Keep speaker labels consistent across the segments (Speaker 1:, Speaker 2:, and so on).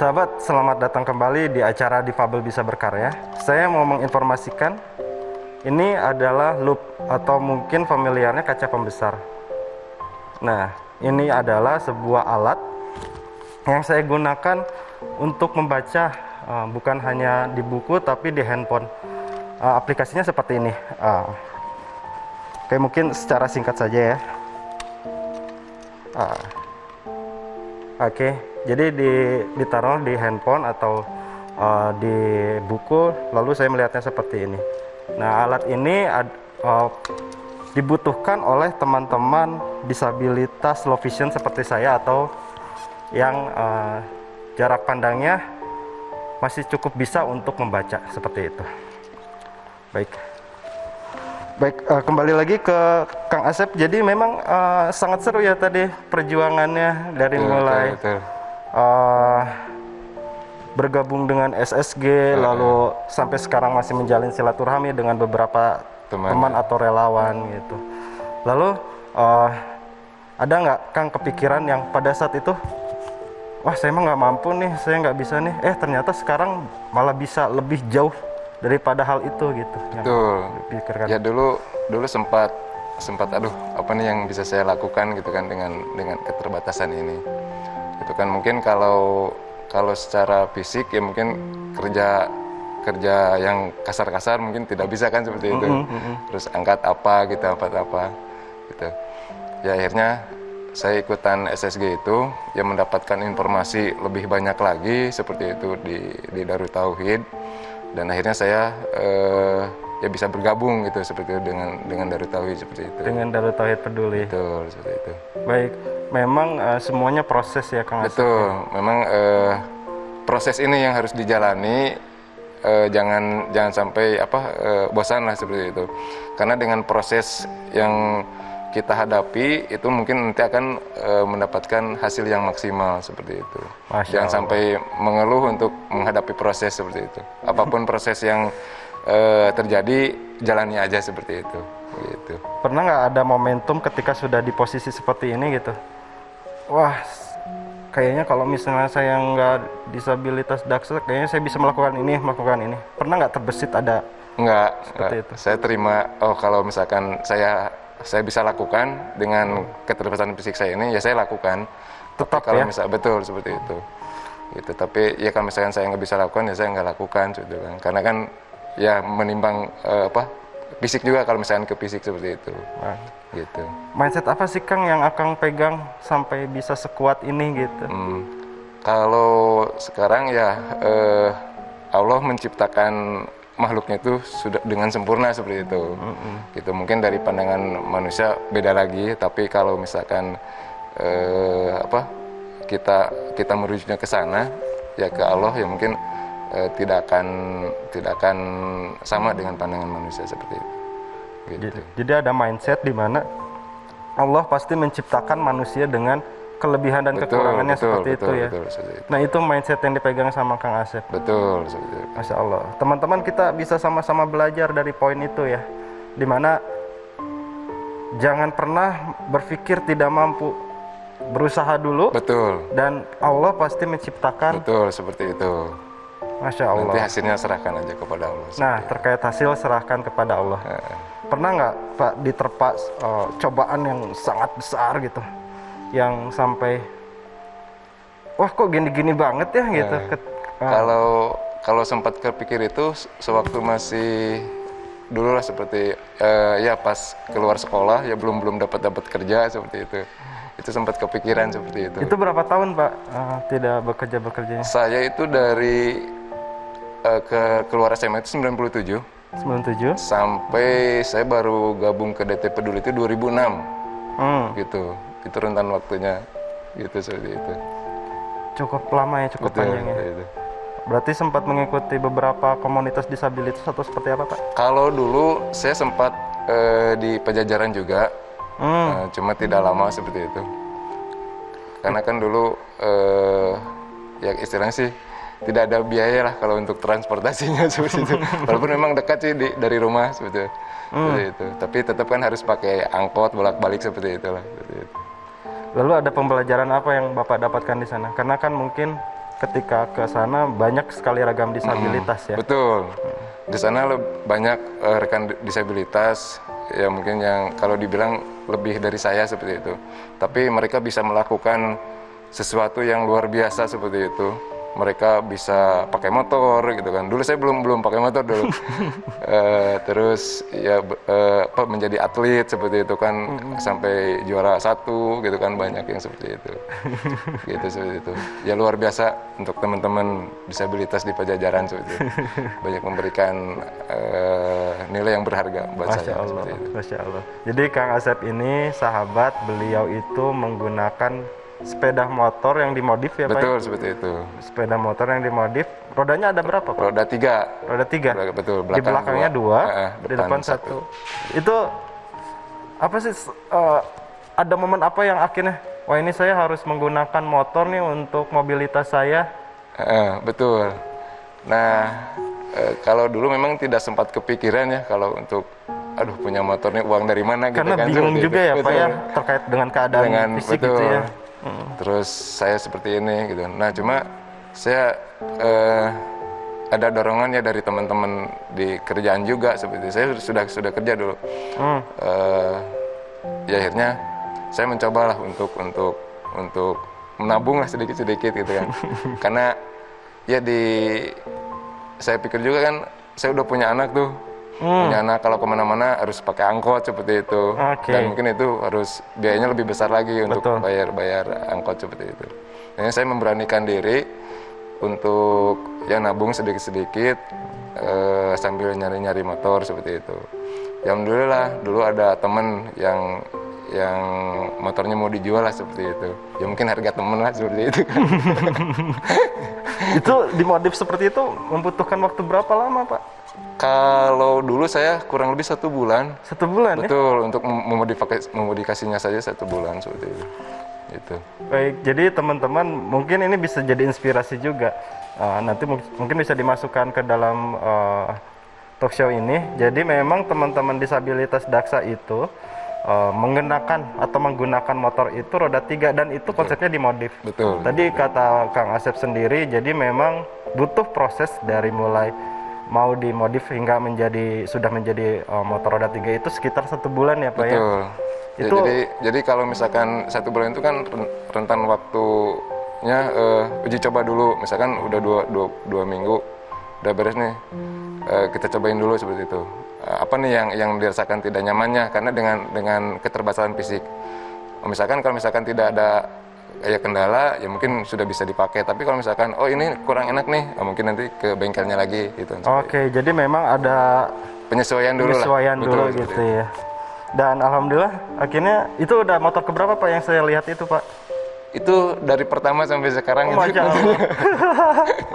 Speaker 1: Sahabat, selamat datang kembali di acara Difabel Bisa Berkarya. Saya mau menginformasikan, ini adalah loop atau mungkin familiarnya kaca pembesar. Nah, ini adalah sebuah alat yang saya gunakan untuk membaca, bukan hanya di buku tapi di handphone. Aplikasinya seperti ini. Oke, mungkin secara singkat saja ya. Oke, jadi ditaruh di handphone atau di buku, lalu saya melihatnya seperti ini. Nah, alat ini dibutuhkan oleh teman-teman disabilitas low vision seperti saya atau yang jarak pandangnya masih cukup bisa untuk membaca seperti itu. Baik, kembali lagi ke Kang Asep. Jadi memang sangat seru ya tadi perjuangannya dari mulai bergabung dengan SSG, lalu sampai sekarang masih menjalin silaturahmi dengan beberapa teman atau relawan gitu. Lalu ada nggak Kang kepikiran yang pada saat itu, wah saya emang nggak mampu nih, saya nggak bisa nih. Ternyata sekarang malah bisa lebih jauh daripada hal itu gitu.
Speaker 2: Betul. Ya dulu sempat aduh apa nih yang bisa saya lakukan gitu kan dengan keterbatasan ini. Itu kan mungkin kalau secara fisik ya mungkin kerja yang kasar-kasar mungkin tidak bisa kan seperti itu. Terus angkat apa gitu. Ya akhirnya saya ikutan SSG itu ya mendapatkan informasi lebih banyak lagi seperti itu di Darut Tauhid. Dan akhirnya saya ya bisa bergabung gitu seperti itu dengan Darut Tauhid seperti itu.
Speaker 1: Dengan Darut Tauhid Peduli.
Speaker 2: Betul, seperti itu.
Speaker 1: Baik, memang semuanya proses ya Kang Asep.
Speaker 2: Betul, memang proses ini yang harus dijalani, jangan sampai bosan lah seperti itu. Karena dengan proses yang kita hadapi itu mungkin nanti akan mendapatkan hasil yang maksimal seperti itu. Jangan sampai mengeluh untuk menghadapi proses seperti itu. Apapun proses yang terjadi, jalani aja seperti itu. Gitu.
Speaker 1: Pernah nggak ada momentum ketika sudah di posisi seperti ini gitu? Wah, kayaknya kalau misalnya saya nggak disabilitas daksa, kayaknya saya bisa melakukan ini. Pernah nggak terbesit ada?
Speaker 2: Enggak.
Speaker 1: Itu?
Speaker 2: Saya terima. Kalau misalkan saya bisa lakukan dengan keterbatasan fisik saya ini, ya saya lakukan.
Speaker 1: Tetap
Speaker 2: kalau
Speaker 1: ya?
Speaker 2: Misalnya betul seperti itu. Gitu. Tapi ya kalau misalkan saya nggak bisa lakukan, ya saya nggak lakukan, gitu kan. Karena kan ya menimbang fisik juga kalau misalkan ke fisik seperti itu. Gitu.
Speaker 1: Mindset apa sih Kang yang Akang pegang sampai bisa sekuat ini gitu?
Speaker 2: Kalau sekarang ya Allah menciptakan makhluknya itu sudah dengan sempurna seperti itu. Gitu. Mungkin dari pandangan manusia beda lagi, tapi kalau misalkan kita merujuknya ke sana, ya ke Allah, ya mungkin tidak akan sama dengan pandangan manusia seperti itu. Gitu.
Speaker 1: Jadi ada mindset di mana Allah pasti menciptakan manusia dengan kelebihan dan kekurangannya seperti itu ya. Nah itu mindset yang dipegang sama Kang Asep.
Speaker 2: Betul. Seperti itu.
Speaker 1: Masya Allah. Teman-teman kita bisa sama-sama belajar dari poin itu ya. Dimana jangan pernah berpikir tidak mampu, berusaha dulu.
Speaker 2: Betul.
Speaker 1: Dan Allah pasti menciptakan.
Speaker 2: Betul, seperti itu.
Speaker 1: Masya Allah.
Speaker 2: Nanti hasilnya serahkan aja kepada Allah.
Speaker 1: Nah terkait hasil serahkan kepada Allah. Pernah nggak Pak diterpa cobaan yang sangat besar gitu, yang sampai wah kok gini-gini banget ya gitu?
Speaker 2: Kalau sempat kepikir itu sewaktu masih dulu lah seperti ya pas keluar sekolah ya belum dapat kerja seperti itu. Itu sempat kepikiran seperti itu.
Speaker 1: Itu berapa tahun Pak tidak bekerjanya?
Speaker 2: Saya itu dari keluar SMA itu 97 sampai saya baru gabung ke DT Peduli itu 2006. Gitu. Itu rentan waktunya gitu seperti itu.
Speaker 1: Cukup lama ya, cukup panjang ya. Itu. Berarti sempat mengikuti beberapa komunitas disabilitas atau seperti apa Pak?
Speaker 2: Kalau dulu saya sempat di Pajajaran juga. Cuma tidak lama seperti itu. Karena kan dulu ya istilahnya sih tidak ada biaya lah kalau untuk transportasinya seperti itu. Walaupun memang dekat sih dari rumah seperti itu. Tapi tetap kan harus pakai angkot bolak-balik seperti itulah.
Speaker 1: Lalu ada pembelajaran apa yang Bapak dapatkan di sana? Karena kan mungkin ketika ke sana banyak sekali ragam disabilitas ya.
Speaker 2: Betul. Di sana banyak rekan disabilitas ya, mungkin yang kalau dibilang lebih dari saya seperti itu. Tapi mereka bisa melakukan sesuatu yang luar biasa seperti itu. Mereka bisa pakai motor gitu kan. Dulu saya belum pakai motor dulu. Terus ya menjadi atlet seperti itu kan, sampai juara 1 gitu kan, banyak yang seperti itu. Gitu seperti itu. Ya luar biasa untuk teman-teman disabilitas di Pajajaran seperti itu. Banyak memberikan nilai yang berharga buat
Speaker 1: Masya
Speaker 2: saya
Speaker 1: Allah,
Speaker 2: seperti itu.
Speaker 1: Masya Allah. Jadi Kang Asep ini sahabat beliau itu menggunakan sepeda motor yang dimodif ya Pak?
Speaker 2: Betul, seperti itu.
Speaker 1: Sepeda motor yang dimodif, rodanya ada berapa Pak?
Speaker 2: Roda 3.
Speaker 1: Roda 3?
Speaker 2: Betul,
Speaker 1: Di belakangnya 2, di depan 1. Itu apa sih, ada momen apa yang akhirnya, wah ini saya harus menggunakan motor nih untuk mobilitas saya?
Speaker 2: Betul. Nah, kalau dulu memang tidak sempat kepikiran ya kalau untuk punya motor nih, uang dari mana gitu
Speaker 1: Karena
Speaker 2: kan.
Speaker 1: bingung juga ya Pak
Speaker 2: Betul.
Speaker 1: ya, terkait dengan keadaan fisik
Speaker 2: betul.
Speaker 1: gitu ya.
Speaker 2: Terus saya seperti ini gitu. Nah, cuma saya ada dorongan ya dari teman-teman di kerjaan juga seperti itu. Saya sudah kerja dulu. Ya akhirnya saya mencobalah untuk menabung lah sedikit-sedikit gitu kan. Karena ya saya pikir juga kan, saya udah punya anak tuh. Punya anak, kalau kemana-mana harus pakai angkot seperti itu. Dan mungkin itu harus biayanya lebih besar lagi untuk bayar angkot seperti itu. Jadi saya memberanikan diri untuk ya nabung sedikit-sedikit sambil nyari-nyari motor seperti itu. Ya alhamdulillah dulu ada teman yang motornya mau dijual lah seperti itu. Ya mungkin harga temen lah seperti itu kan.
Speaker 1: Itu dimodif seperti itu membutuhkan waktu berapa lama Pak?
Speaker 2: Kalau dulu saya kurang lebih 1 bulan.
Speaker 1: 1 bulan ya?
Speaker 2: Betul, untuk memodifikasinya saja 1 bulan seperti itu. Gitu.
Speaker 1: Baik, jadi teman-teman mungkin ini bisa jadi inspirasi juga. Nanti mungkin bisa dimasukkan ke dalam talk show ini. Jadi memang teman-teman disabilitas daksa itu mengenakan atau menggunakan motor itu roda 3 dan itu konsepnya dimodif.
Speaker 2: Betul.
Speaker 1: Tadi kata Kang Asep sendiri, jadi memang butuh proses dari mulai mau dimodif hingga sudah menjadi motor roda 3 itu sekitar 1 bulan ya Pak.
Speaker 2: Betul.
Speaker 1: Ya? Itu
Speaker 2: jadi kalau misalkan 1 bulan itu kan rentan waktunya uji coba dulu. Misalkan udah 2 minggu udah beres nih, kita cobain dulu seperti itu. Apa nih yang dirasakan tidak nyamannya, karena dengan keterbatasan fisik. Misalkan kalau misalkan tidak ada kendala, ya mungkin sudah bisa dipakai. Tapi kalau misalkan ini kurang enak nih, mungkin nanti ke bengkelnya lagi gitu.
Speaker 1: Oke, jadi memang ada
Speaker 2: penyesuaian dulu
Speaker 1: Betul, gitu ya. Dan alhamdulillah akhirnya itu udah motor keberapa Pak yang saya lihat itu Pak?
Speaker 2: Itu dari pertama sampai sekarang itu.
Speaker 1: Masya Allah.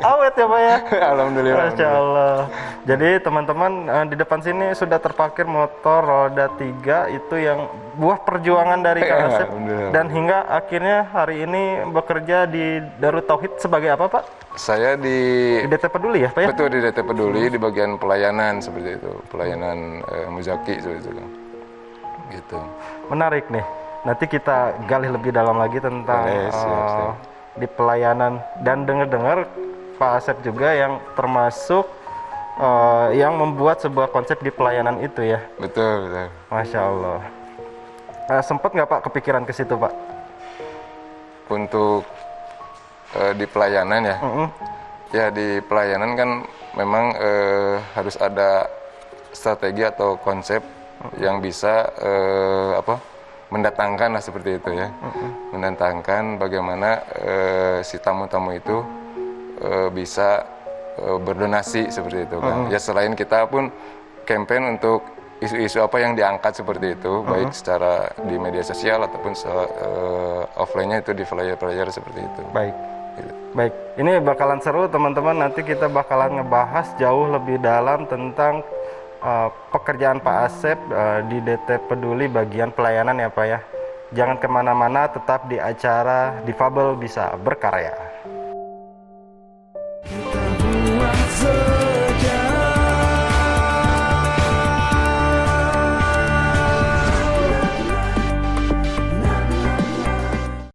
Speaker 1: Awet ya Pak ya?
Speaker 2: Alhamdulillah.
Speaker 1: Masya Allah. Jadi teman-teman di depan sini sudah terparkir motor roda 3 itu yang buah perjuangan dari Kang Asep. Dan hingga akhirnya hari ini bekerja di Darut Tauhid sebagai apa Pak?
Speaker 2: Saya di
Speaker 1: DT Peduli ya Pak ya?
Speaker 2: Betul, di DT Peduli di bagian pelayanan seperti itu. Pelayanan Muzaki seperti itu. Gitu.
Speaker 1: Menarik nih. Nanti kita gali lebih dalam lagi tentang
Speaker 2: siap.
Speaker 1: di pelayanan, dan dengar-dengar Pak Asep juga yang termasuk yang membuat sebuah konsep di pelayanan itu ya.
Speaker 2: Betul.
Speaker 1: Masya Allah. Sempat nggak Pak kepikiran ke situ Pak?
Speaker 2: Untuk di pelayanan ya. Ya di pelayanan kan memang harus ada strategi atau konsep yang bisa mendatangkan lah seperti itu ya. Mendatangkan bagaimana si tamu-tamu itu bisa berdonasi seperti itu kan. Ya selain kita pun campaign untuk isu-isu apa yang diangkat seperti itu, baik secara di media sosial ataupun offline-nya itu di flyer-flyer seperti itu.
Speaker 1: Baik. Baik, ini bakalan seru teman-teman, nanti kita bakalan ngebahas jauh lebih dalam tentang pekerjaan Pak Asep di DT Peduli bagian pelayanan ya Pak ya. Jangan kemana-mana, tetap di acara Difabel Bisa Berkarya.